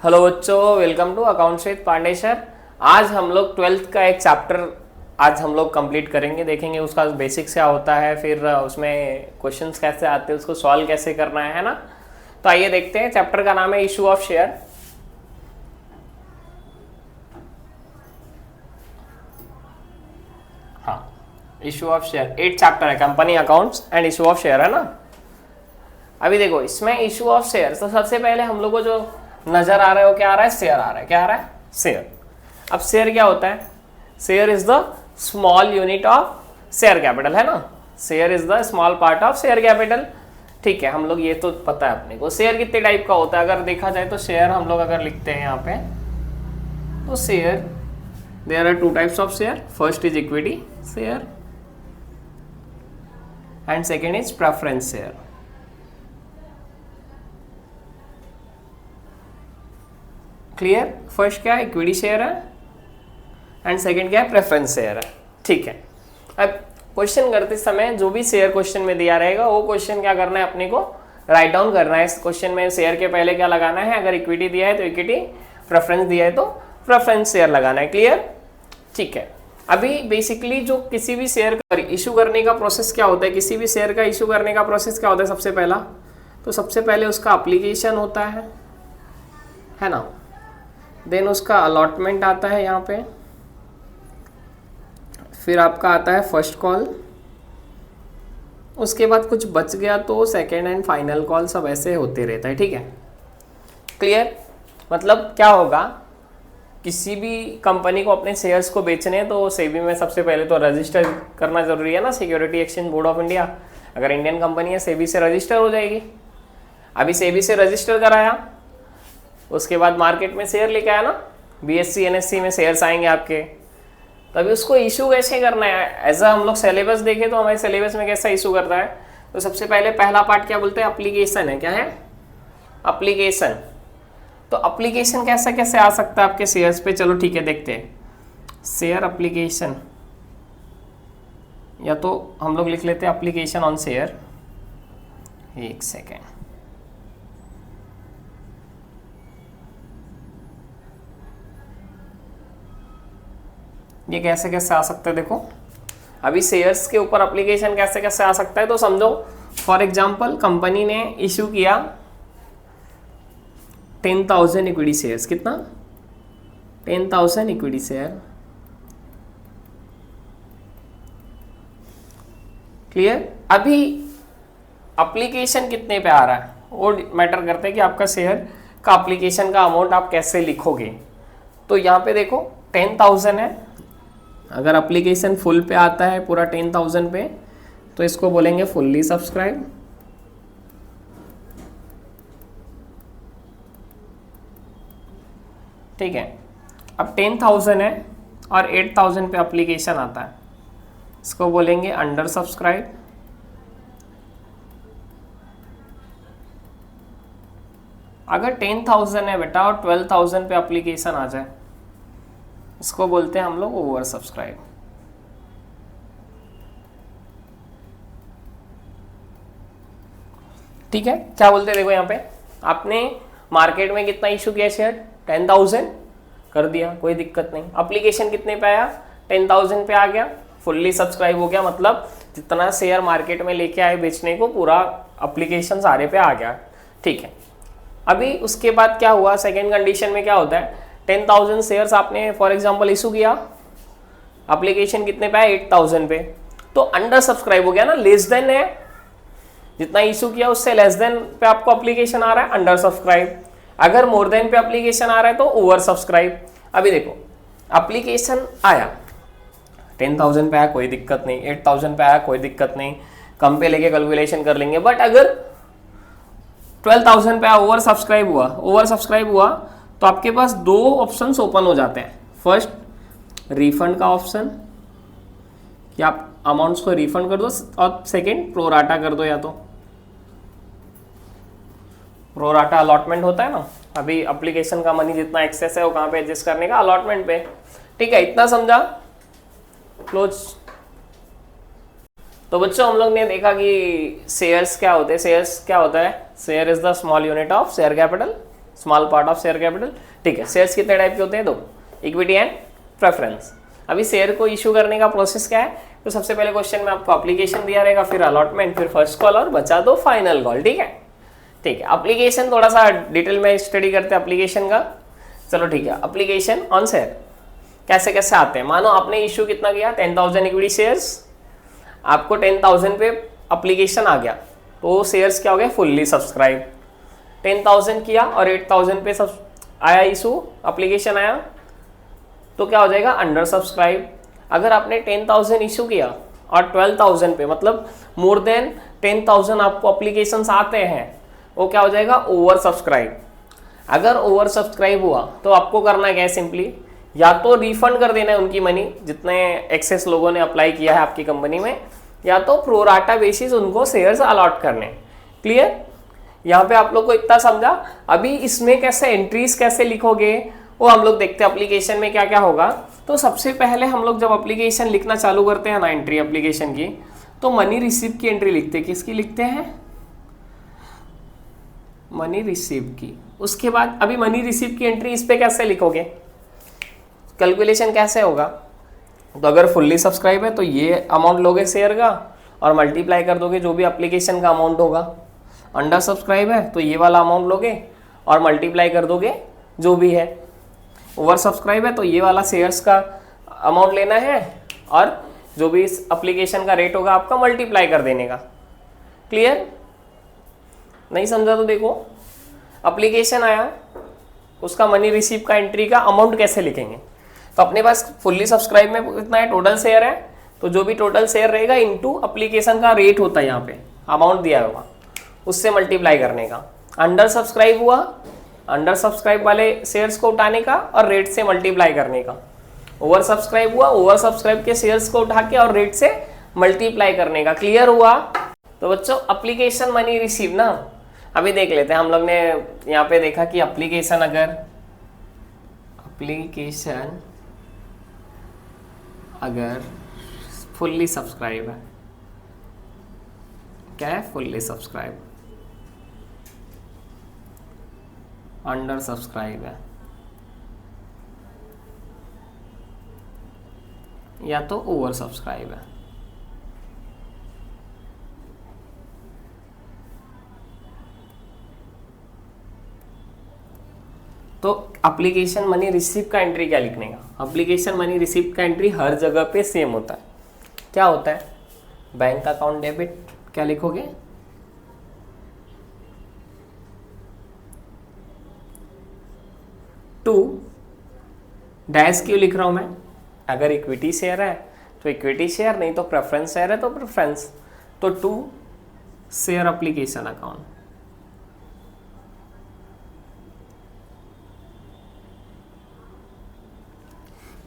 Hello बच्चों, welcome to accounts with Pandey sir. आज हम लोग 12th का एक चैप्टर आज हम लोग कंप्लीट करेंगे, देखेंगे उसका बेसिक्स क्या होता है, फिर उसमें क्वेश्चंस कैसे आते हैं, उसको सॉल्व कैसे करना है ना। तो आइए देखते हैं। चैप्टर का नाम है इशू ऑफ शेयर। हाँ, इशू ऑफ शेयर 8 चैप्टर है, company accounts and issue of share है ना। अभी देखो इसमें इशू ऑफ शेयर, तो सबसे पहले हम लोग को जो नजर आ रहा है वो क्या आ रहा है, शेयर आ रहा है। क्या आ रहा है? शेयर। अब शेयर क्या होता है? Share is the small unit of share capital, है ना। Share is the small part of share capital. ठीक है, हम लोग ये तो पता है अपने को। शेयर कितने टाइप का होता है अगर देखा जाए तो, शेयर हम लोग अगर लिखते हैं यहाँ पे तो share there are 2 types of share. First is equity share and second is preference share. Clear? First क्या है? इक्विटी शेयर है एंड सेकंड क्या है? प्रेफरेंस शेयर है। ठीक है, अब क्वेश्चन करते समय जो भी शेयर क्वेश्चन में दिया रहेगा वो क्वेश्चन क्या करना है, अपने को राइट डाउन करना है। इस क्वेश्चन में शेयर के पहले क्या लगाना है, अगर इक्विटी दिया है तो इक्विटी, प्रेफरेंस दिया है तो प्रेफरेंस शेयर लगाना है। क्लियर? ठीक है, अभी बेसिकली जो किसी भी शेयर का इशू करने का प्रोसेस क्या होता है, किसी भी शेयर का इशू करने का प्रोसेस क्या होता है, सबसे पहला तो सबसे पहले उसका अप्लीकेशन होता है ना। देन उसका अलॉटमेंट आता है यहाँ पे, फिर आपका आता है फर्स्ट कॉल, उसके बाद कुछ बच गया तो सेकेंड एंड फाइनल कॉल, सब ऐसे होते रहता है। ठीक है, क्लियर? मतलब क्या होगा, किसी भी कंपनी को अपने शेयर्स को बेचने तो सेबी में सबसे पहले तो रजिस्टर करना जरूरी है ना, security exchange board of India. अगर इंडियन कंपनी है सेबी से रजिस्टर हो जाएगी। अभी सेबी से रजिस्टर कराया, उसके बाद मार्केट में शेयर लेके आया ना, बीएससी एनएससी में शेयर्स आएंगे आपके, तभी उसको इशू कैसे करना है। एज हम लोग सिलेबस देखें तो हमारे सिलेबस में कैसा इशू करता है, तो सबसे पहले पहला पार्ट क्या बोलते हैं, एप्लीकेशन है। क्या है? एप्लीकेशन। तो एप्लीकेशन कैसे कैसे आ सकता है आपके शेयर्स पे, चलो ठीक है देखते हैं। शेयर एप्लीकेशन, या तो हम लोग लिख लेते हैं एप्लीकेशन ऑन शेयर। एक सेकेंड, ये कैसे कैसे आ सकता है देखो। अभी शेयर्स के ऊपर एप्लीकेशन कैसे कैसे आ सकता है, तो समझो फॉर एग्जांपल कंपनी ने इशू किया 10,000 इक्विटी शेयर्स। कितना? 10,000 इक्विटी शेयर। क्लियर? अभी एप्लीकेशन कितने पे आ रहा है वो मैटर करता है कि आपका शेयर का एप्लीकेशन का अमाउंट आप कैसे लिखोगे। तो यहाँ पे देखो 10,000 है, अगर एप्लीकेशन फुल पे आता है पूरा 10,000 पे तो इसको बोलेंगे फुल्ली सब्सक्राइब। ठीक है, अब 10,000 है और 8,000 पे एप्लीकेशन आता है, इसको बोलेंगे अंडर सब्सक्राइब। अगर 10,000 है बेटा और 12,000 पे एप्लीकेशन आ जाए, इसको बोलते हैं हम लोग ओवर सब्सक्राइब। ठीक है, क्या बोलते हैं देखो, यहाँ पे आपने मार्केट में कितना इशू किया शेयर, 10,000 कर दिया, कोई दिक्कत नहीं। एप्लीकेशन कितने पे आया, 10,000 पे आ गया, फुल्ली सब्सक्राइब हो गया। मतलब जितना शेयर मार्केट में लेके आए बेचने को, पूरा एप्लीकेशन सारे पे आ गया। ठीक है, अभी उसके बाद क्या हुआ, सेकेंड कंडीशन में क्या होता है, 10,000 शेयर्स आपने फॉर एग्जांपल इशू किया, एप्लीकेशन कितने पे है, 8,000 पे, तो अंडर सब्सक्राइब हो गया ना, लेस देन है, जितना इशू किया उससे लेस देन पे आपको एप्लीकेशन आ रहा है, अंडर सब्सक्राइब। अगर मोर देन पे एप्लीकेशन आ रहा है तो ओवर सब्सक्राइब। अभी देखो एप्लीकेशन आया 10,000 पे आया, कोई दिक्कत नहीं, 8,000 पे आया, कोई दिक्कत नहीं, कम पे लेके कैलकुलेशन कर लेंगे। बट अगर 12,000 पे आया, ओवर सब्सक्राइब हुआ तो आपके पास 2 ऑप्शंस ओपन हो जाते हैं। फर्स्ट रिफंड का ऑप्शन, कि आप अमाउंट्स को रिफंड कर दो, और सेकंड प्रोराटा कर दो। या तो प्रोराटा अलॉटमेंट होता है ना, अभी एप्लीकेशन का मनी जितना एक्सेस है वो कहाँ पे एडजस्ट करने का, अलॉटमेंट पे। ठीक है, इतना समझा? क्लोज। तो बच्चों हम लोग ने देखा कि शेयर्स क्या होते हैं। शेयर्स क्या होता है, share is the small unit of share capital. Small part of share capital. ठीक है, शेयर्स कितने टाइप के होते हैं? दो, इक्विटी एंड प्रेफरेंस। अभी शेयर को इशू करने का प्रोसेस क्या है? तो सबसे पहले क्वेश्चन में आपको एप्लीकेशन दिया रहेगा, फिर अलॉटमेंट, फिर फर्स्ट कॉल और बचा दो फाइनल कॉल। ठीक है, ठीक है। एप्लीकेशन थोड़ा सा डिटेल में स्टडी करते हैं एप्लीकेशन का। चलो ठीक है, एप्लीकेशन ऑन शेयर कैसे कैसे आते हैं। मानो आपने इशू कितना किया, 10,000 इक्विटी शेयर्स, आपको 10,000 पे एप्लीकेशन आ गया, तो शेयर्स क्या हो गए? Fully subscribe. 10,000 किया और 8,000 पे सब आया इशू, एप्लीकेशन आया, तो क्या हो जाएगा? Under subscribe. अगर आपने 10,000 इशू किया और 12,000 पे, मतलब मोर देन 10,000 आपको एप्लीकेशंस आते हैं, वो क्या हो जाएगा? Over subscribe. अगर ओवर सब्सक्राइब हुआ तो आपको करना क्या है? सिंपली या तो रिफंड कर देना है उनकी मनी, जितने एक्सेस लोगों ने अप्लाई किया है आपकी कंपनी में, या तो प्रोराटा बेसिस उनको शेयर्स अलॉट करने। क्लियर? यहाँ पे आप लोग को इतना समझा। अभी इसमें कैसे एंट्रीज कैसे लिखोगे वो हम लोग देखते हैं एप्लीकेशन में क्या क्या होगा। तो सबसे पहले हम लोग जब एप्लीकेशन लिखना चालू करते हैं ना, एंट्री एप्लीकेशन की, तो मनी रिसीव की एंट्री लिखते हैं। किसकी लिखते हैं? मनी रिसीव की। उसके बाद अभी मनी रिसीव की एंट्री इस पे कैसे लिखोगे? कैलकुलेशन कैसे होगा? तो अगर फुल्ली सब्सक्राइब है तो ये अमाउंट लोगे शेयर का और मल्टीप्लाई कर दोगे जो भी एप्लीकेशन का अमाउंट होगा। अंडर सब्सक्राइब है तो ये वाला अमाउंट लोगे और मल्टीप्लाई कर दोगे जो भी है। ओवर सब्सक्राइब है तो ये वाला शेयर्स का अमाउंट लेना है और जो भी इस एप्लीकेशन का रेट होगा आपका मल्टीप्लाई कर देने का। क्लियर? नहीं समझा तो देखो, एप्लीकेशन आया, उसका मनी रिसीव का एंट्री का अमाउंट कैसे लिखेंगे? तो अपने पास फुल्ली सब्सक्राइब में कितना है? टोटल शेयर है, तो जो भी टोटल शेयर रहेगा इनटू एप्लीकेशन का रेट होता है, यहाँ पे अमाउंट दिया होगा, उससे मल्टीप्लाई करने का। अंडर सब्सक्राइब हुआ, अंडर सब्सक्राइब वाले शेयर्स को उठाने का और रेट से मल्टीप्लाई करने का। ओवर सब्सक्राइब हुआ, ओवर सब्सक्राइब के शेयर्स को उठा के और रेट से मल्टीप्लाई करने का। क्लियर हुआ? तो बच्चों एप्लीकेशन मनी रिसीव ना, अभी देख लेते हैं। हम लोग ने यहाँ पे देखा कि एप्लीकेशन अगर फुल्ली सब्सक्राइब है, क्या है? फुल्ली सब्सक्राइब, अंडर सब्सक्राइब है, या तो ओवर सब्सक्राइब है। तो एप्लीकेशन मनी रिसीव का एंट्री क्या लिखने का? एप्लीकेशन मनी रिसीव का एंट्री हर जगह पे सेम होता है। क्या होता है? बैंक अकाउंट डेबिट, क्या लिखोगे? टू डैश क्यों लिख रहा हूं मैं? अगर इक्विटी शेयर है तो इक्विटी शेयर, नहीं तो प्रेफरेंस शेयर है तो प्रेफरेंस, तो टू शेयर एप्लीकेशन अकाउंट।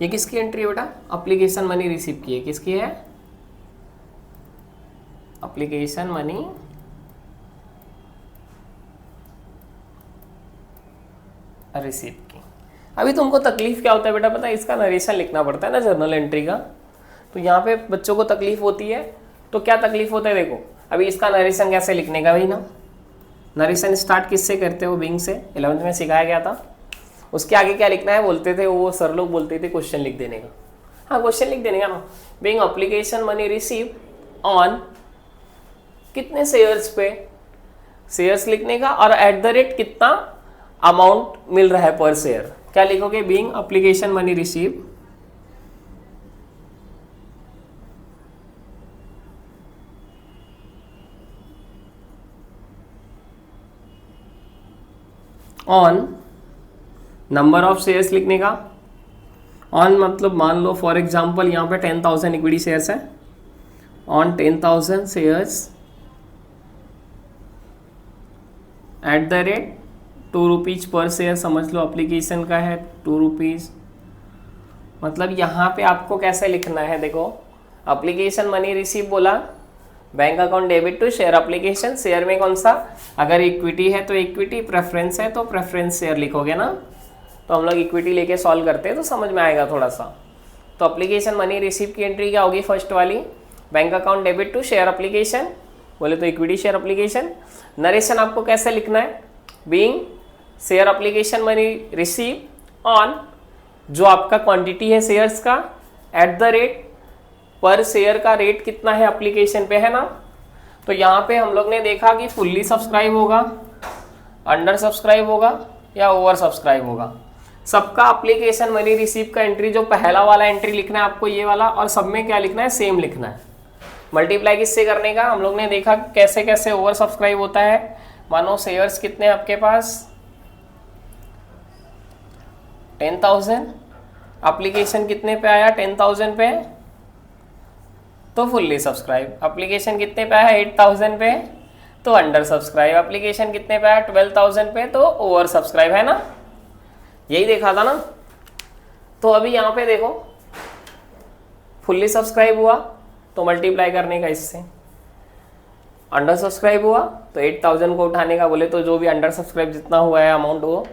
ये किसकी एंट्री है बेटा? एप्लीकेशन मनी रिसीव की है। किसकी है? एप्लीकेशन मनी रिसीव की। अभी तुमको तकलीफ क्या होता है बेटा पता है? इसका नरेशन लिखना पड़ता है ना जर्नल एंट्री का, तो यहाँ पे बच्चों को तकलीफ होती है। तो क्या तकलीफ होता है देखो, अभी इसका नरेशन कैसे लिखने का भाई ना, नरेशन स्टार्ट किससे करते हो? बिंग से, 11th में सिखाया गया था। उसके आगे क्या लिखना है बोलते थे वो सर लोग, बोलते थे क्वेश्चन लिख देने का। हाँ, क्वेश्चन लिख देने का ना, being application money receive on कितने शेयर्स पे, शेयर्स लिखने का, और एट द रेट कितना अमाउंट मिल रहा है पर शेयर। क्या लिखोगे? Being application money receive on number of shares लिखने का। ऑन मतलब मान लो फॉर एग्जांपल यहाँ पे 10,000 इक्विटी शेयर्स है, on 10,000 shares at the rate 2 rupees per share, समझ लो एप्लीकेशन का है 2 रुपीज। मतलब यहाँ पे आपको कैसे लिखना है देखो, एप्लीकेशन मनी रिसीव बोला, bank account debit to share application, share में कौन सा? अगर इक्विटी है तो इक्विटी, प्रेफरेंस है तो प्रेफरेंस शेयर लिखोगे ना। तो हम लोग इक्विटी लेके सॉल्व करते हैं तो समझ में आएगा थोड़ा सा। तो एप्लीकेशन मनी रिसीव की एंट्री क्या होगी? फर्स्ट वाली, bank account debit to share application, बोले तो इक्विटी शेयर एप्लीकेशन। नरेशन आपको कैसे लिखना है? Being share application money receive on, जो आपका क्वांटिटी है शेयर्स का, एट द रेट, पर शेयर का रेट कितना है एप्लीकेशन पे, है ना। तो यहाँ पे हम लोग ने देखा कि फुल्ली सब्सक्राइब होगा, अंडर सब्सक्राइब होगा या ओवर सब्सक्राइब होगा। सबका एप्लीकेशन मनी रिसीव का एंट्री, जो पहला वाला एंट्री लिखना है आपको ये वाला, और सब में क्या लिखना है, सेम लिखना है। मल्टीप्लाई किससे करने का, हम लोग ने देखा कैसे कैसे ओवर सब्सक्राइब होता है। मानो शेयर्स कितने आपके पास 10,000, एप्लीकेशन कितने पे आया 10,000 पे, तो फुल्ली सब्सक्राइब। एप्लीकेशन कितने पे आया 8,000 पे, तो अंडर सब्सक्राइब। एप्लीकेशन कितने पे आया 12,000 पे, तो ओवर सब्सक्राइब, है ना। यही देखा था ना। तो अभी यहाँ पे देखो फुल्ली सब्सक्राइब हुआ तो मल्टीप्लाई करने का इससे, अंडर सब्सक्राइब हुआ तो 8,000 को उठाने का, बोले तो जो भी अंडर सब्सक्राइब जितना हुआ है अमाउंट, वो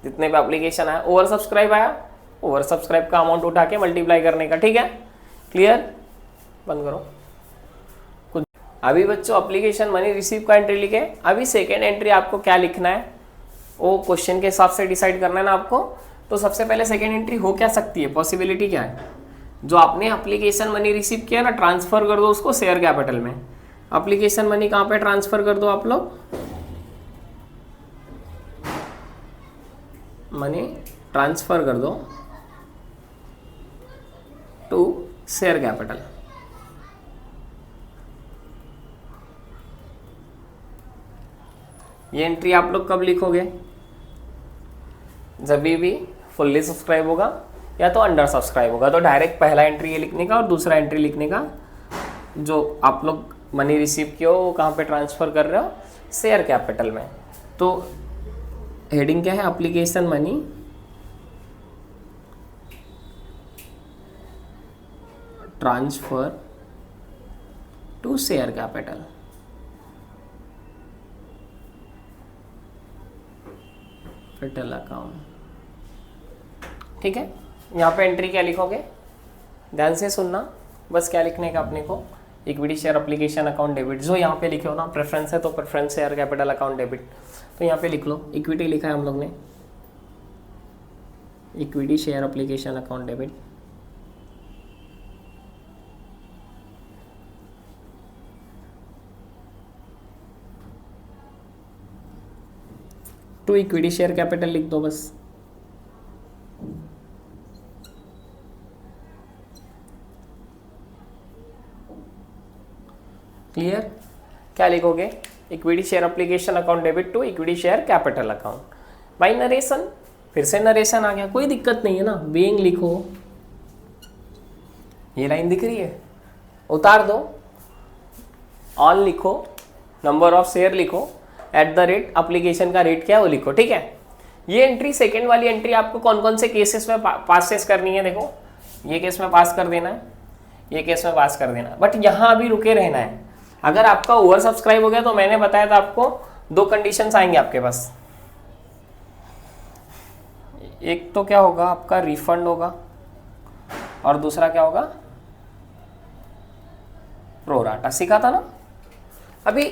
जितने पे एप्लीकेशन आया। ओवर सब्सक्राइब आया, ओवर सब्सक्राइब का अमाउंट उठा के मल्टीप्लाई करने का। ठीक है, क्लियर, बंद करो कुछ। अभी बच्चों एप्लीकेशन मनी रिसीव का एंट्री लिखे। अभी सेकेंड एंट्री आपको क्या लिखना है वो क्वेश्चन के हिसाब से डिसाइड करना है ना आपको। तो सबसे पहले सेकेंड एंट्री हो क्या सकती है, पॉसिबिलिटी क्या है, जो आपने एप्लीकेशन मनी रिसीव किया ना, ट्रांसफर कर दो उसको शेयर कैपिटल में। एप्लीकेशन मनी कहाँ पे ट्रांसफर कर दो आप लोग, मनी ट्रांसफर कर दो टू शेयर कैपिटल। ये एंट्री आप लोग कब लिखोगे, जब भी फुल्ली सब्सक्राइब होगा या तो अंडर सब्सक्राइब होगा। तो डायरेक्ट पहला एंट्री ये लिखने का और दूसरा एंट्री लिखने का, जो आप लोग मनी रिसीव किया हो वो कहाँ पे ट्रांसफर कर रहे हो, शेयर कैपिटल में। तो हेडिंग क्या है, application money transfer to share capital. Capital account, ठीक है। यहाँ पे एंट्री क्या लिखोगे, ध्यान से सुनना, बस क्या लिखने का अपने को, equity share application account debit. जो यहाँ पे लिखे हो ना, प्रेफरेंस है तो preference share capital account debit, तो यहाँ पे लिख लो इक्विटी लिखा है हम लोग ने, equity share application account debit. To equity share capital लिख दो बस। क्लियर, क्या लिखोगे, equity share application account debit to equity share capital account by narration. फिर से नरेशन आ गया, कोई दिक्कत नहीं है ना, बीइंग लिखो, ये लाइन दिख रही है, उतार दो, ऑन लिखो, नंबर ऑफ शेयर लिखो, एट द रेट, एप्लीकेशन का रेट क्या है वो लिखो। ठीक है, ये एंट्री सेकेंड वाली एंट्री आपको कौन कौन से केसेस में पास करनी है, देखो ये केस में पास कर देना है, ये केस में पास कर देना है, बट यहाँ अभी रुके रहना है। अगर आपका ओवर सब्सक्राइब हो गया तो मैंने बताया था आपको दो कंडीशंस आएंगे आपके पास, एक तो क्या होगा आपका रिफंड होगा और दूसरा क्या होगा प्रोराटा। सीखा था ना। अभी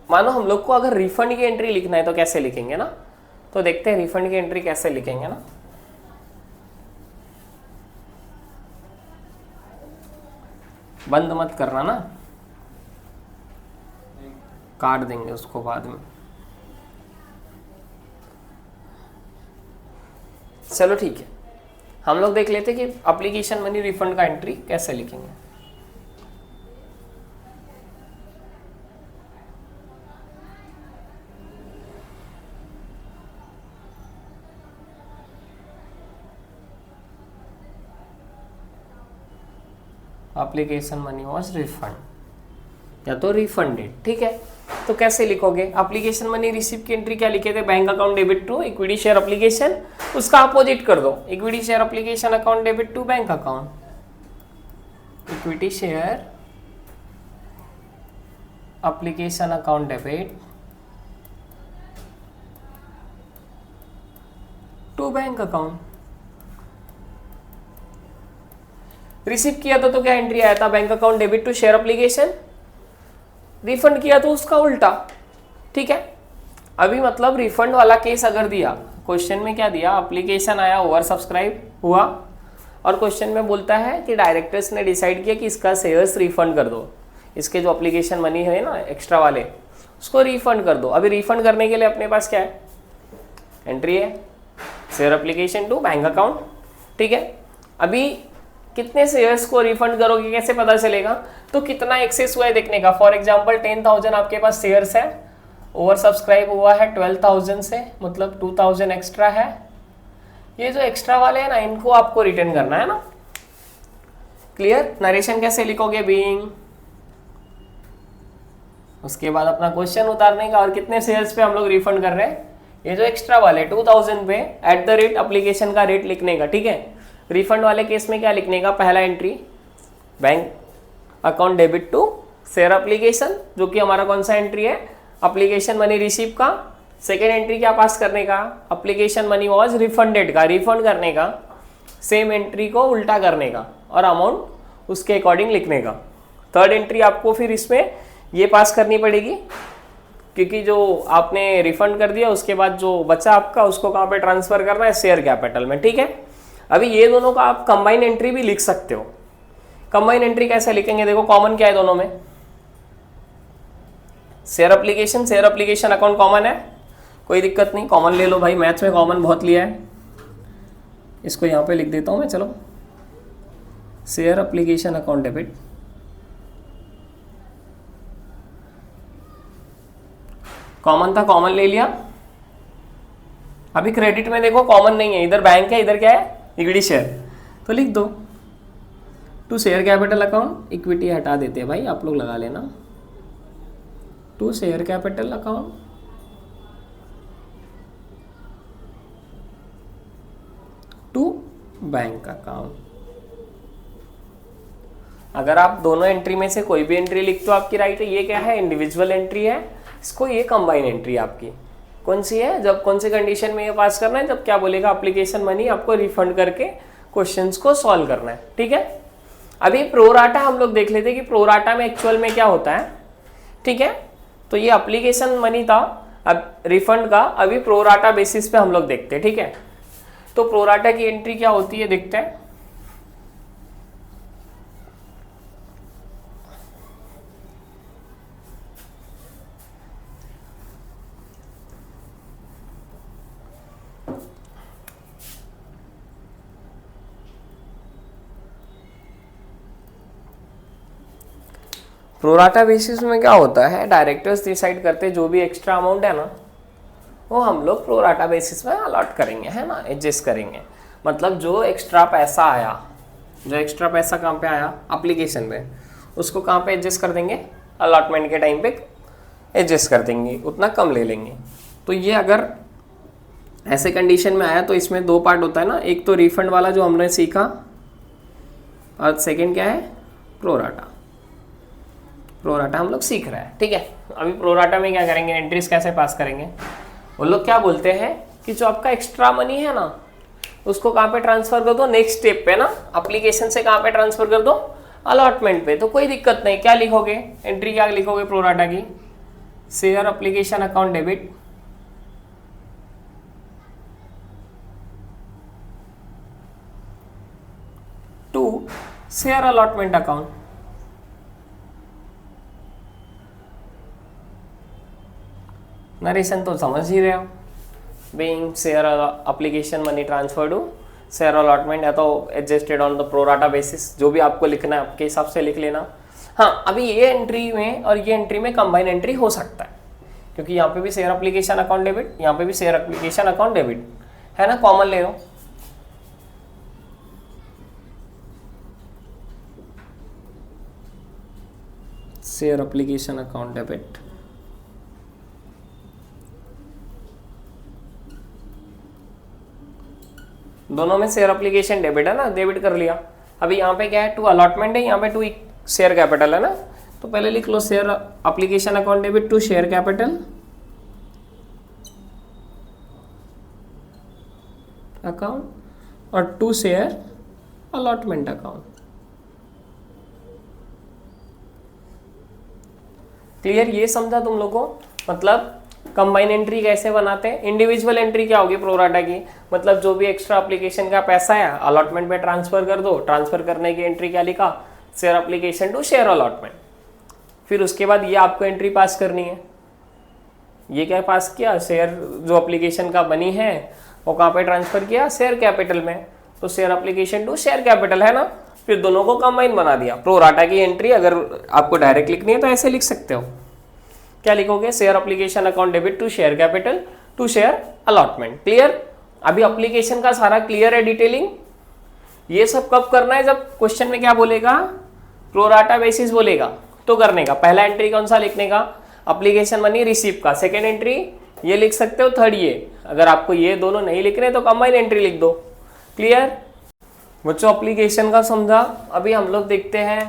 मानो हम लोग को अगर रिफंड की एंट्री लिखना है तो कैसे लिखेंगे ना, तो देखते हैं रिफंड की एंट्री कैसे लिखेंगे ना। बंद मत करना ना, काट देंगे उसको बाद में। चलो ठीक है, हम लोग देख लेते कि एप्लीकेशन मनी रिफंड का एंट्री कैसे लिखेंगे। एप्लीकेशन मनी वॉज रिफंड या तो रिफंडेड। ठीक है, तो कैसे लिखोगे, एप्लीकेशन मनी रिसीव की एंट्री क्या लिखे थे, bank account debit to equity share application, उसका अपोजिट कर दो, equity share application account debit to bank account, equity share application account debit to bank account. Receive किया था तो क्या एंट्री आया था, bank account debit to share application. Refund किया तो उसका उल्टा। ठीक है, अभी मतलब रिफंड वाला केस अगर दिया, क्वेश्चन में क्या दिया, एप्लीकेशन आया, ओवर सब्सक्राइब हुआ, और क्वेश्चन में बोलता है कि डायरेक्टर्स ने डिसाइड किया कि इसका शेयर्स रिफंड कर दो, इसके जो एप्लीकेशन मनी है ना एक्स्ट्रा वाले, उसको रिफंड कर दो। अभी रिफंड करने के लिए अपने पास क्या है, एंट्री है, share application to bank account, ठीक है। अभी कितने शेयर्स को रिफंड करोगे, कैसे पता चलेगा, तो कितना एक्सेस हुआ है देखने का। फॉर एग्जांपल 10,000 आपके पास शेयर्स है, ओवर सब्सक्राइब हुआ है 12,000 से, मतलब 2,000 एक्स्ट्रा है। ये जो एक्स्ट्रा वाले हैं ना, इनको आपको रिटर्न करना है ना। क्लियर। नरेशन कैसे लिखोगे, बीइंग, उसके बाद अपना क्वेश्चन उतारने का, और कितने शेयर्स पे हम लोग रिफंड कर रहे हैं, ये जो एक्स्ट्रा वाले 2,000 पे @ एप्लीकेशन का रेट लिखने का, ठीक है। रिफंड वाले केस में क्या लिखने का, पहला entry bank account debit to share application, जो कि हमारा कौन सा एंट्री है, एप्लीकेशन मनी रिसीव का। सेकेंड एंट्री क्या पास करने का, एप्लीकेशन मनी वॉज रिफंडेड का, रिफंड करने का। सेम एंट्री को उल्टा करने का और अमाउंट उसके अकॉर्डिंग लिखने का। थर्ड एंट्री आपको फिर इसमें ये पास करनी पड़ेगी, क्योंकि जो आपने रिफंड कर दिया उसके बाद जो बचा आपका, उसको कहाँ पे ट्रांसफर करना है, शेयर कैपिटल में, ठीक है। अभी ये दोनों का आप कंबाइन एंट्री भी लिख सकते हो। कंबाइन एंट्री कैसे लिखेंगे, देखो कॉमन क्या है दोनों में, शेयर एप्लीकेशन अकाउंट कॉमन है, कोई दिक्कत नहीं, कॉमन ले लो भाई, मैथ्स में कॉमन बहुत लिया है। इसको यहाँ पे लिख देता हूँ मैं, चलो, share application account debit, common था, कॉमन ले लिया। अभी क्रेडिट में देखो कॉमन नहीं है, इधर बैंक है, इधर क्या है, इक्विटी शेयर, तो लिख दो to share capital account, equity हटा देते हैं भाई, आप लोग लगा लेना, to share capital account to bank account. अगर आप दोनों एंट्री में से कोई भी एंट्री लिखते हो आपकी राइट है। ये क्या है, इंडिविजुअल एंट्री है, इसको ये कंबाइन एंट्री आपकी कौन सी है, जब कौन सी कंडीशन में ये पास करना है, जब क्या बोलेगा, एप्लीकेशन मनी आपको रिफंड करके क्वेश्चंस को सॉल्व करना है, ठीक है। अभी प्रोराटा हम लोग देख लेते हैं कि प्रोराटा में एक्चुअल में क्या होता है, ठीक है। तो ये एप्लीकेशन मनी था अब रिफंड का, अभी प्रोराटा बेसिस पे हम लोग देखते हैं, ठीक है। तो प्रोराटा की एंट्री क्या होती है देखते हैं। प्रोराटा बेसिस में क्या होता है, डायरेक्टर्स डिसाइड करते हैं जो भी एक्स्ट्रा अमाउंट है ना, वो हम लोग प्रोराटा बेसिस में अलॉट करेंगे, है ना, एडजस्ट करेंगे। मतलब जो एक्स्ट्रा पैसा आया, जो एक्स्ट्रा पैसा कहाँ पे आया, एप्लीकेशन में, उसको कहाँ पे एडजस्ट कर देंगे, अलॉटमेंट के टाइम पे एडजस्ट कर देंगे, उतना कम ले लेंगे। तो ये अगर ऐसे कंडीशन में आया तो इसमें दो पार्ट होता है ना, एक तो रिफंड वाला जो हमने सीखा, और सेकेंड क्या है, प्रोराटा। प्रोराटा हम लोग सीख रहे हैं, ठीक है। अभी प्रोराटा में क्या करेंगे, एंट्रीज कैसे पास करेंगे, वो लोग क्या बोलते हैं कि जो आपका एक्स्ट्रा मनी है ना, उसको कहाँ पे ट्रांसफर कर दो, नेक्स्ट स्टेप पे ना, एप्लीकेशन से कहाँ पे ट्रांसफर कर दो, अलॉटमेंट पे। तो कोई दिक्कत नहीं, क्या लिखोगे, एंट्री क्या लिखोगे प्रोराटा की, share application account debit to share allotment account. Narration तो समझ ही रहे हो, being share application money transfer to share allotment, या तो adjusted on the pro rata basis, जो भी आपको लिखना है आपके हिसाब से लिख लेना। हाँ, अभी ये एंट्री में और ये एंट्री में कंबाइन एंट्री हो सकता है, क्योंकि यहाँ पे भी शेयर एप्लीकेशन अकाउंट डेबिट, यहाँ पे भी शेयर एप्लीकेशन अकाउंट डेबिट है ना, कॉमन ले लो। शेयर एप्लीकेशन अकाउंट डेबिट, दोनों में शेयर एप्लीकेशन डेबिट है ना, डेबिट कर लिया। अभी यहाँ पे क्या है, टू अलॉटमेंट है, यहाँ पे टू शेयर कैपिटल है ना, तो पहले लिख लो share application account debit to share capital account और to share allotment account. Clear, ये समझा तुम लोगों को। मतलब कंबाइन एंट्री कैसे बनाते हैं? इंडिविजुअल एंट्री क्या होगी प्रोराटा की, मतलब जो भी एक्स्ट्रा एप्लीकेशन का पैसा है अलॉटमेंट में ट्रांसफर कर दो, ट्रांसफर करने की एंट्री क्या लिखा, share application to share allotment. फिर उसके बाद ये आपको एंट्री पास करनी है, ये क्या पास किया, शेयर जो एप्लीकेशन का बनी है वो कहाँ पे ट्रांसफर किया, शेयर कैपिटल में, तो share application to share capital है ना, फिर दोनों को कंबाइन बना दिया। प्रोराटा की एंट्री अगर आपको डायरेक्ट लिखनी है तो ऐसे लिख सकते हो, क्या लिखोगे, share application account debit to share capital to share allotment. Clear? अभी एप्लीकेशन का सारा क्लियर है, डिटेलिंग। ये सब कब करना है, जब क्वेश्चन में क्या बोलेगा, प्रोराटा बेसिस बोलेगा तो करने का। पहला एंट्री कौन सा लिखने का, एप्लीकेशन मनी रिसीव का। सेकेंड एंट्री ये लिख सकते हो, थर्ड ये। अगर आपको ये दोनों नहीं लिख रहे तो कंबाइन एंट्री लिख दो। क्लियर बच्चों? एप्लीकेशन का समझा। अभी हम लोग देखते हैं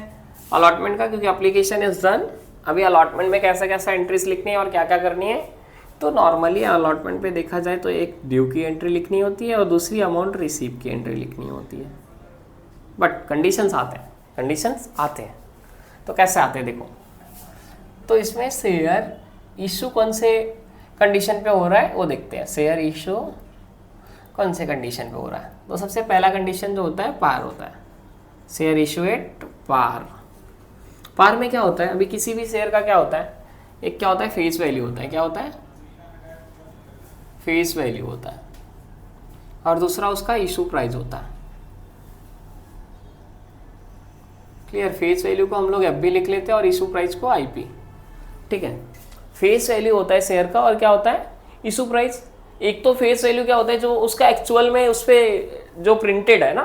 अलॉटमेंट का, क्योंकि एप्लीकेशन इज डन। अभी अलॉटमेंट में कैसा कैसा एंट्रीज लिखनी है और क्या क्या करनी है। तो नॉर्मली अलॉटमेंट पे देखा जाए तो एक ड्यू की एंट्री लिखनी होती है और दूसरी अमाउंट रिसीव की एंट्री लिखनी होती है, बट कंडीशंस आते हैं। तो कैसे आते हैं देखो, तो इसमें शेयर इशू कौन से कंडीशन पे हो रहा है वो देखते हैं। शेयर इशू कौन से कंडीशन पे हो रहा है, तो सबसे पहला कंडीशन जो होता है पार होता है। Share issue at par. Par में क्या होता है, अभी किसी भी शेयर का क्या होता है, एक क्या होता है फेस वैल्यू होता है, क्या होता है फेस वैल्यू होता है, और दूसरा उसका इशू प्राइस होता है। क्लियर? फेस वैल्यू को हम लोग एफ बी लिख लेते हैं और इशू प्राइस को आई पी। ठीक है, फेस वैल्यू होता है शेयर का और क्या होता है इशू प्राइस। एक तो फेस वैल्यू क्या होता है, जो उसका एक्चुअल में उस पर जो प्रिंटेड है ना,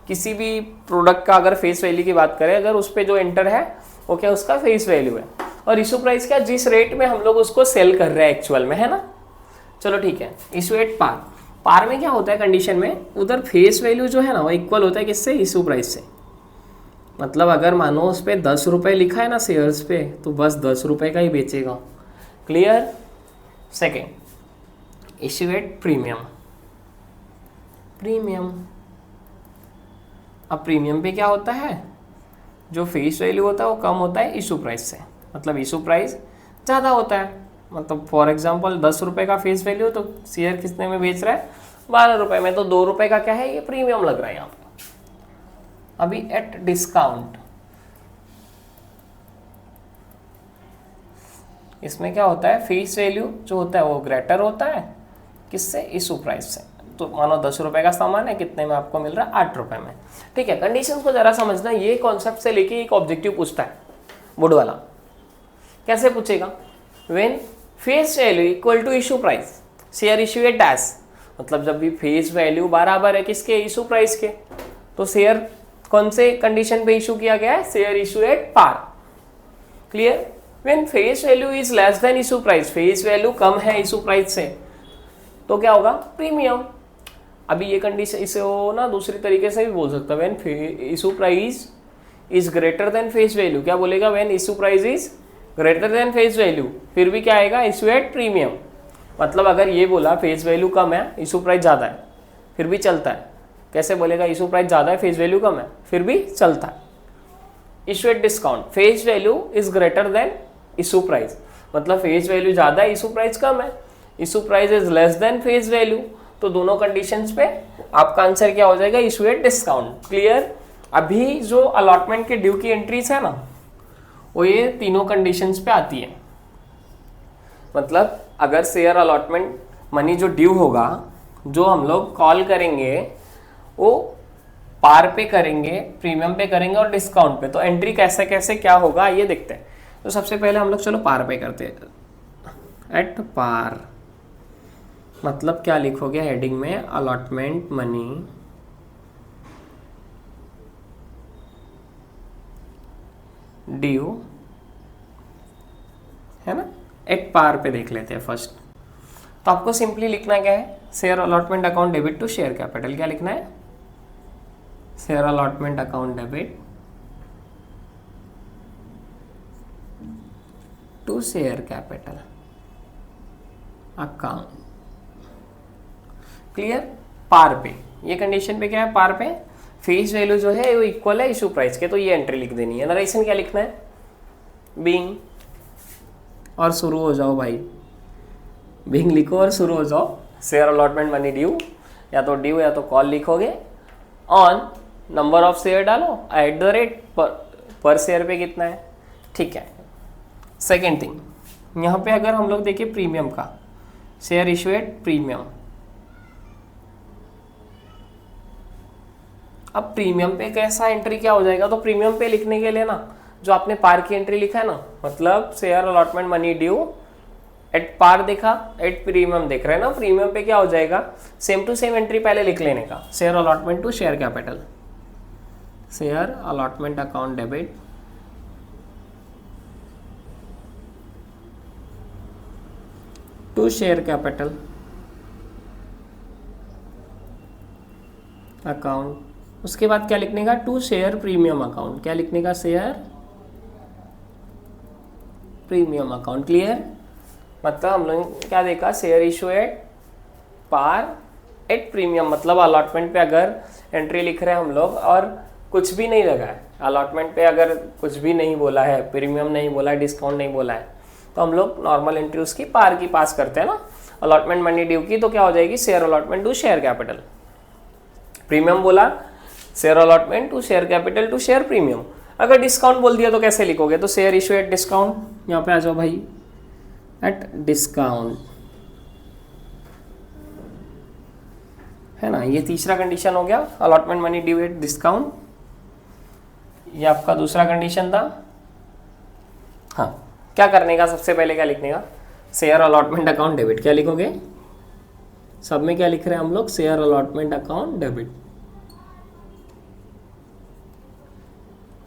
किसी भी प्रोडक्ट का अगर फेस वैल्यू की बात करें, अगर उस पर जो एंटर है वो क्या उसका फेस वैल्यू है। और इशू प्राइस क्या, जिस रेट में हम लोग उसको सेल कर रहे हैं एक्चुअल में, है ना। चलो ठीक है, इशू एट पार। पार में क्या होता है कंडीशन में, उधर फेस वैल्यू जो है ना वो इक्वल होता है किससे, इशू प्राइस से। मतलब अगर मानो उस पर 10 रुपये लिखा है ना शेयर्स पे, तो बस 10 रुपये का ही बेचेगा। Clear? Second, issue at premium. अब प्रीमियम पे क्या होता है, जो फेस वैल्यू होता है वो कम होता है इशू प्राइस से, मतलब इशू प्राइस ज़्यादा होता है। मतलब फॉर एग्जांपल 10 रुपये का फेस वैल्यू, तो शेयर कितने में बेच रहा है, 12 रुपये में, तो 2 रुपये का क्या है, ये प्रीमियम लग रहा है यहाँ पर। अभी एट डिस्काउंट, इसमें क्या होता है, फेस वैल्यू जो होता है वो ग्रेटर होता है किससे, इशू प्राइस से। तो मानो 10 रुपये का सामान है, कितने में आपको मिल रहा है, 8 रुपये में। ठीक है, कंडीशन को जरा समझना। ये कॉन्सेप्ट से लेके एक ऑब्जेक्टिव पूछता है बोर्ड वाला। कैसे पूछेगा, when face value equal to issue price share issue at dash. मतलब जब भी फेस वैल्यू बराबर है किसके, इशू प्राइस के, तो शेयर कौन से कंडीशन पे इशू किया गया है, share issue at par. Clear? When face value is less than issue price, face value कम है इशू प्राइस से, तो क्या होगा, प्रीमियम। अभी ये कंडीशन इसे हो ना दूसरी तरीके से भी बोल सकता है, when issue price is greater than face value. क्या बोलेगा, when issue price is greater than face value, फिर भी क्या आएगा, इशू एट प्रीमियम। मतलब अगर ये बोला फेस वैल्यू कम है इशू प्राइस ज़्यादा है, फिर भी चलता है। कैसे बोलेगा, इशू प्राइस ज़्यादा है फेस वैल्यू कम है, फिर भी चलता है। Issue at discount, face value is greater than issue price, मतलब फेस वैल्यू ज़्यादा है इशू प्राइस कम है, issue price is less then face value. तो दोनों कंडीशंस पे आपका आंसर क्या हो जाएगा, इशू एट डिस्काउंट। क्लियर? अभी जो अलॉटमेंट के ड्यू की एंट्रीज है ना, वो ये तीनों कंडीशंस पे आती है। मतलब अगर शेयर अलॉटमेंट मनी जो ड्यू होगा, जो हम लोग कॉल करेंगे, वो पार पे करेंगे, प्रीमियम पे करेंगे और डिस्काउंट पे, तो एंट्री कैसे कैसे क्या होगा ये देखते हैं। तो सबसे पहले हम लोग चलो पार पे करते हैं। एट पार मतलब क्या लिखोगे हेडिंग में, अलॉटमेंट मनी ड्यू, है ना। एट पार पे देख लेते हैं फर्स्ट। तो आपको सिंपली लिखना क्या है, share allotment account debit to share capital. क्या लिखना है, share allotment account debit to share capital account. Clear? Par पे, ये कंडीशन पे क्या है, पार पे फेस वैल्यू जो है वो इक्वल है इशू प्राइस के, तो ये एंट्री लिख देनी है। नरेशन क्या लिखना है, बीइंग, और शुरू हो जाओ भाई। बिंग लिखो और शुरू हो जाओ। शेयर अलॉटमेंट मनी ड्यू, या तो ड्यू या तो कॉल लिखोगे। ऑन नंबर ऑफ शेयर डालो, एट द रेट पर शेयर पे कितना है, ठीक है। सेकेंड थिंग, यहाँ पे अगर हम लोग देखें प्रीमियम का, शेयर इशू एट प्रीमियम। अब प्रीमियम पे कैसा एंट्री क्या हो जाएगा, तो प्रीमियम पे लिखने के लिए ना जो आपने पार की एंट्री लिखा है ना, मतलब share allotment money due at par देखा, एट प्रीमियम देख रहे हैं ना, प्रीमियम पे क्या हो जाएगा, सेम टू सेम एंट्री पहले लिख लेने का। Share allotment to share capital, share allotment account debit to share capital account. उसके बाद क्या लिखने का, टू शेयर प्रीमियम अकाउंट। क्या लिखने का, शेयर प्रीमियम अकाउंट। क्लियर, मतलब हम लोग क्या देखा, share issue at par at premium, मतलब अलॉटमेंट पे अगर एंट्री लिख रहे हैं हम लोग और कुछ भी नहीं लगा है, अलॉटमेंट पे अगर कुछ भी नहीं बोला है, प्रीमियम नहीं बोला है, डिस्काउंट नहीं बोला है, तो हम लोग नॉर्मल एंट्री उसकी पार की पास करते हैं ना, अलॉटमेंट मनी ड्यू की, तो क्या हो जाएगी, share allotment to share capital. Premium बोला, share allotment to share capital to share premium. अगर डिस्काउंट बोल दिया तो कैसे लिखोगे, तो शेयर इशू एट डिस्काउंट। यहाँ पे आ जाओ भाई, एट डिस्काउंट, है ना, ये तीसरा कंडीशन हो गया, allotment money due at discount. ये आपका दूसरा कंडीशन था। हाँ, क्या करने का, सबसे पहले क्या लिखने का, शेयर अलॉटमेंट अकाउंट डेबिट। क्या लिखोगे, सब में क्या लिख रहे हैं हम लोग, शेयर अलॉटमेंट अकाउंट डेबिट।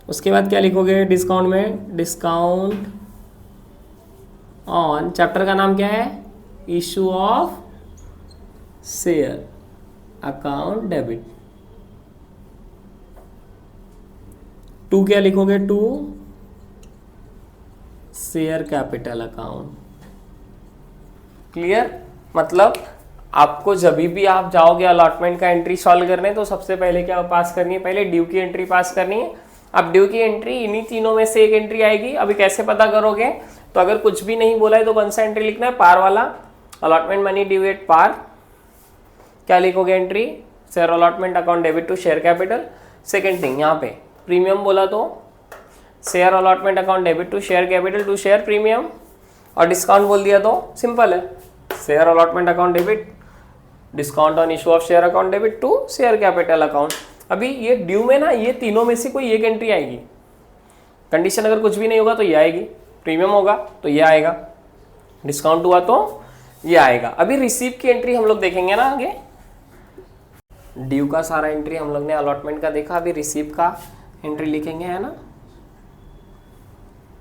उसके बाद क्या लिखोगे डिस्काउंट में, डिस्काउंट ऑन, चैप्टर का नाम क्या है, issue of share account debit. To क्या लिखोगे, to share capital account. Clear, मतलब आपको जब भी आप जाओगे अलॉटमेंट का एंट्री सॉल्व करने, तो सबसे पहले क्या पास करनी है, पहले ड्यू की एंट्री पास करनी है। अब ड्यू की एंट्री इन्हीं तीनों में से एक एंट्री आएगी। अभी कैसे पता करोगे, तो अगर कुछ भी नहीं बोला है तो कौन सा एंट्री लिखना है, पार वाला, allotment money due at par. क्या लिखोगे entry, share allotment account debit to share capital. Second thing, यहाँ पे प्रीमियम बोला तो share allotment account debit to share capital to share premium, और डिस्काउंट बोल दिया तो सिंपल है, share allotment account debit discount on issue of share account debit to share capital account. अभी ये ड्यू में ना ये तीनों में से कोई एक एंट्री आएगी। कंडीशन अगर कुछ भी नहीं होगा तो ये आएगी, प्रीमियम होगा तो ये आएगा, डिस्काउंट हुआ तो ये आएगा। अभी रिसीव की एंट्री हम लोग देखेंगे ना आगे। ड्यू का सारा एंट्री हम लोग ने अलॉटमेंट का देखा, अभी रिसीव का एंट्री लिखेंगे, है ना।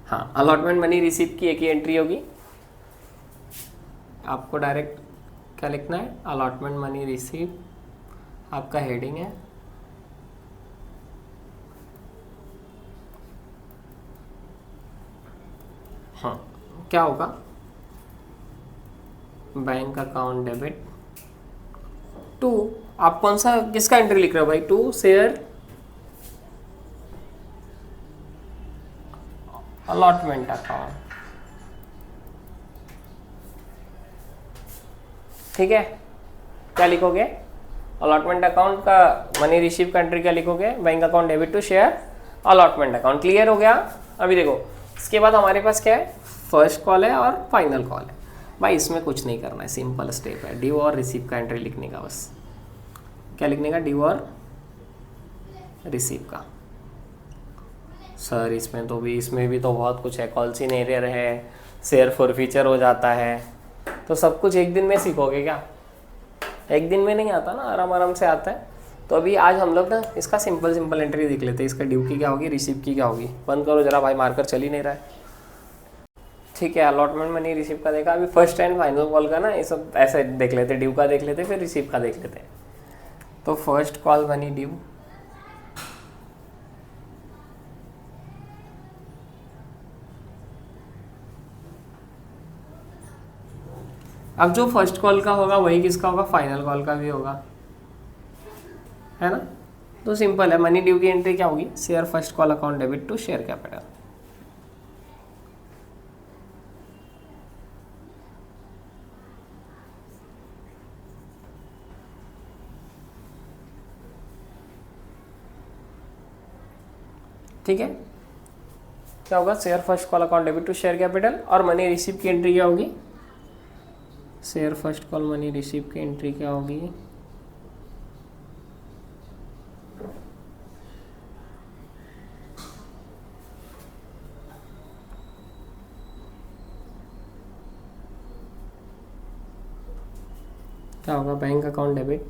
हाँ, अलॉटमेंट मनी रिसीव की एक ही एंट्री होगी। आपको डायरेक्ट क्या लिखना है, अलॉटमेंट मनी रिसीव, आपका हेडिंग है। हाँ, क्या होगा, बैंक अकाउंट डेबिट टू, आप कौन सा किसका एंट्री लिख रहे हो भाई, टू शेयर अलॉटमेंट अकाउंट। ठीक है, क्या लिखोगे, अलॉटमेंट अकाउंट का मनी रिसीव का एंट्री क्या लिखोगे, bank account debit to share allotment account. Clear हो गया। अभी देखो इसके बाद हमारे पास क्या है, फर्स्ट कॉल है और फाइनल कॉल है। भाई इसमें कुछ नहीं करना है, सिंपल स्टेप है, ड्यू और रिसीव का एंट्री लिखने का, बस क्या लिखने का, ड्यू और रिसीव का। सर इसमें भी तो बहुत कुछ है, कॉल सी नहीं रहे है, शेयर फॉर फीचर हो जाता है, तो सब कुछ एक दिन में सीखोगे क्या, एक दिन में नहीं आता ना, आराम आराम से आता है। तो अभी आज हम लोग ना इसका सिंपल एंट्री देख लेते हैं, इसका ड्यू की क्या होगी, रिसीव की क्या होगी। बंद करो जरा भाई, मार्कर चल ही नहीं रहा है। ठीक है, अलॉटमेंट मनी रिसीव का देखा, अभी फर्स्ट एंड फाइनल कॉल का ना ये सब ऐसे देख लेते, ड्यू का देख लेते, फिर रिसीव का देख लेते। तो फर्स्ट कॉल मनी ड्यू, अब जो फर्स्ट कॉल का होगा वही किसका होगा, फाइनल कॉल का भी होगा, है ना। तो सिंपल है, मनी ड्यू की एंट्री क्या होगी, share first call account debit to share capital. ठीक है, क्या होगा, share first call account debit to share capital, और मनी रिसीव की एंट्री क्या होगी, share first call money receive की एंट्री क्या होगी, क्या होगा, bank account debit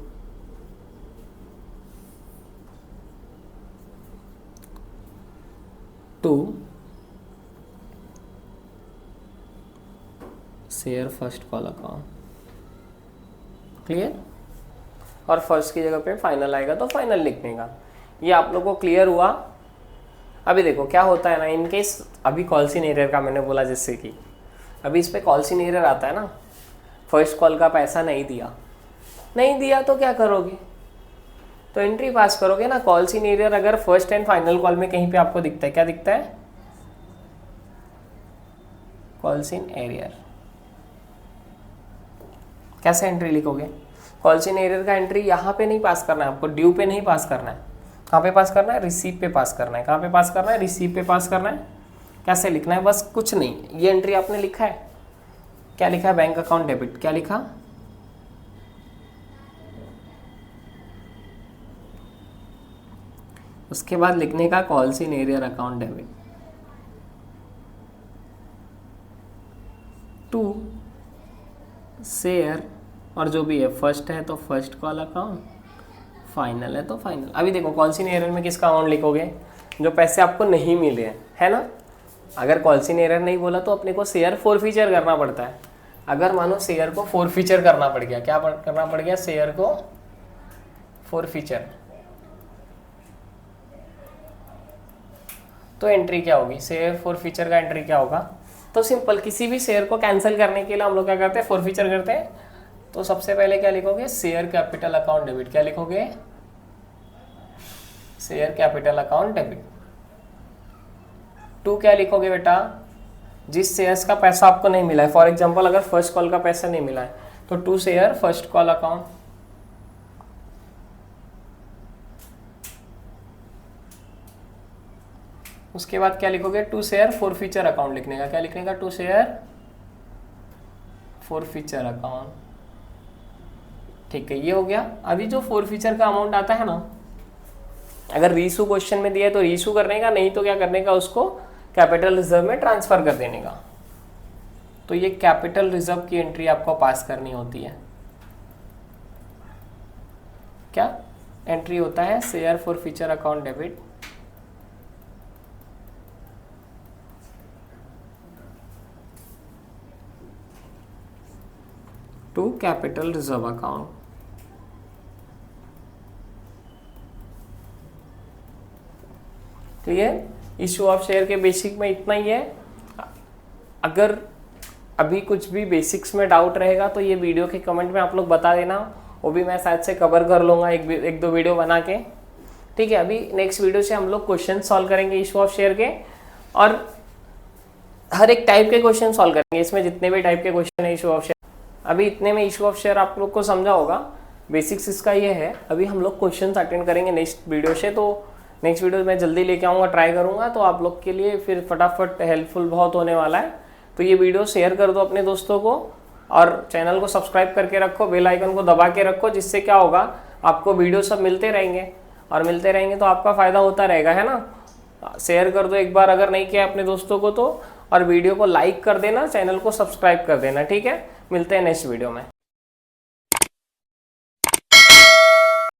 to share first call account. Clear, और फर्स्ट की जगह पे फाइनल आएगा तो फाइनल लिखने का। ये आप लोगों को क्लियर हुआ। अभी देखो क्या होता है ना, इन केस अभी कॉल्सिन एरर का मैंने बोला, जिससे कि अभी इस पे कॉल्सिन एरर आता है ना, फर्स्ट कॉल का पैसा नहीं दिया तो क्या करोगे, तो एंट्री पास करोगे ना। कॉल्सिन एरर अगर फर्स्ट एंड फाइनल कॉल में कहीं पे आपको दिखता है, क्या दिखता है, कॉल्सिन एरर, कैसे एंट्री लिखोगे, कॉल्सिन एरर का एंट्री यहाँ पे नहीं पास करना है आपको, ड्यू पे नहीं पास करना है, कहाँ पे पास करना है, रिसीव पे पास करना है। कहाँ पे पास करना है, रिसीव पे पास करना है। कैसे लिखना है, बस कुछ नहीं, ये एंट्री आपने लिखा है, क्या लिखा है, बैंक अकाउंट डेबिट, क्या लिखा, उसके बाद लिखने का calls in arrear account debit to share, और जो भी है फर्स्ट है तो फर्स्ट कॉल अकाउंट, फाइनल है तो फाइनल। अभी देखो कॉल्सिन एरर में किसका अमाउंट लिखोगे, जो पैसे आपको नहीं मिले हैं, है ना। अगर कॉल्सिन एरर नहीं बोला तो अपने को शेयर फोरफीचर करना पड़ता है। अगर मानो शेयर को फोरफीचर करना पड़ गया, क्या करना पड़ गया, शेयर को फोरफीचर, तो एंट्री क्या होगी, शेयर फोरफीचर का एंट्री क्या होगा, तो सिंपल, किसी भी शेयर को कैंसिल करने के लिए हम लोग क्या करते हैं, फोरफीचर करते हैं। तो सबसे पहले क्या लिखोगे, शेयर कैपिटल अकाउंट डेबिट, क्या लिखोगे, share capital account debit to, क्या लिखोगे बेटा, जिस शेयर्स का पैसा आपको नहीं मिला है, फॉर एग्जांपल अगर फर्स्ट कॉल का पैसा नहीं मिला है तो to share first call account, उसके बाद क्या लिखोगे, टू शेयर फोरफीचर अकाउंट लिखने का, क्या लिखने का, टू शेयर फोरफीचर अकाउंट। ठीक है, ये हो गया। अभी जो फोरफीचर का अमाउंट आता है ना, अगर रीइशू क्वेश्चन में दिया है तो रीइशू करने का, नहीं तो क्या करने का, उसको कैपिटल रिजर्व में ट्रांसफर कर देने का। तो ये कैपिटल रिजर्व की एंट्री आपको पास करनी होती है। क्या एंट्री होता है, share forfeiture account debit to capital reserve account. Clear, issue of share के बेसिक में इतना ही है। अगर अभी कुछ भी बेसिक्स में डाउट रहेगा तो ये वीडियो के कमेंट में आप लोग बता देना, वो भी मैं शायद से कवर कर लूँगा एक दो वीडियो बना के। ठीक है, अभी नेक्स्ट वीडियो से हम लोग क्वेश्चन सॉल्व करेंगे इशू ऑफ शेयर के, और हर एक टाइप के क्वेश्चन सॉल्व करेंगे, इसमें जितने भी टाइप के क्वेश्चन है इशू ऑफ शेयर। अभी इतने में इशू ऑफ शेयर आप लोग को समझा होगा, बेसिक्स इसका ये है। अभी हम लोग क्वेश्चन अटेंड करेंगे नेक्स्ट वीडियो से, तो नेक्स्ट वीडियो मैं जल्दी लेके आऊँगा, ट्राई करूँगा, तो आप लोग के लिए फिर फटाफट हेल्पफुल बहुत होने वाला है। तो ये वीडियो शेयर कर दो अपने दोस्तों को, और चैनल को सब्सक्राइब करके रखो, बेल आइकन को दबा के रखो, जिससे क्या होगा, आपको वीडियो सब मिलते रहेंगे, और मिलते रहेंगे तो आपका फ़ायदा होता रहेगा, है ना। शेयर कर दो एक बार अगर नहीं किया अपने दोस्तों को तो, और वीडियो को लाइक कर देना, चैनल को सब्सक्राइब कर देना। ठीक है, मिलते हैं नेक्स्ट वीडियो में।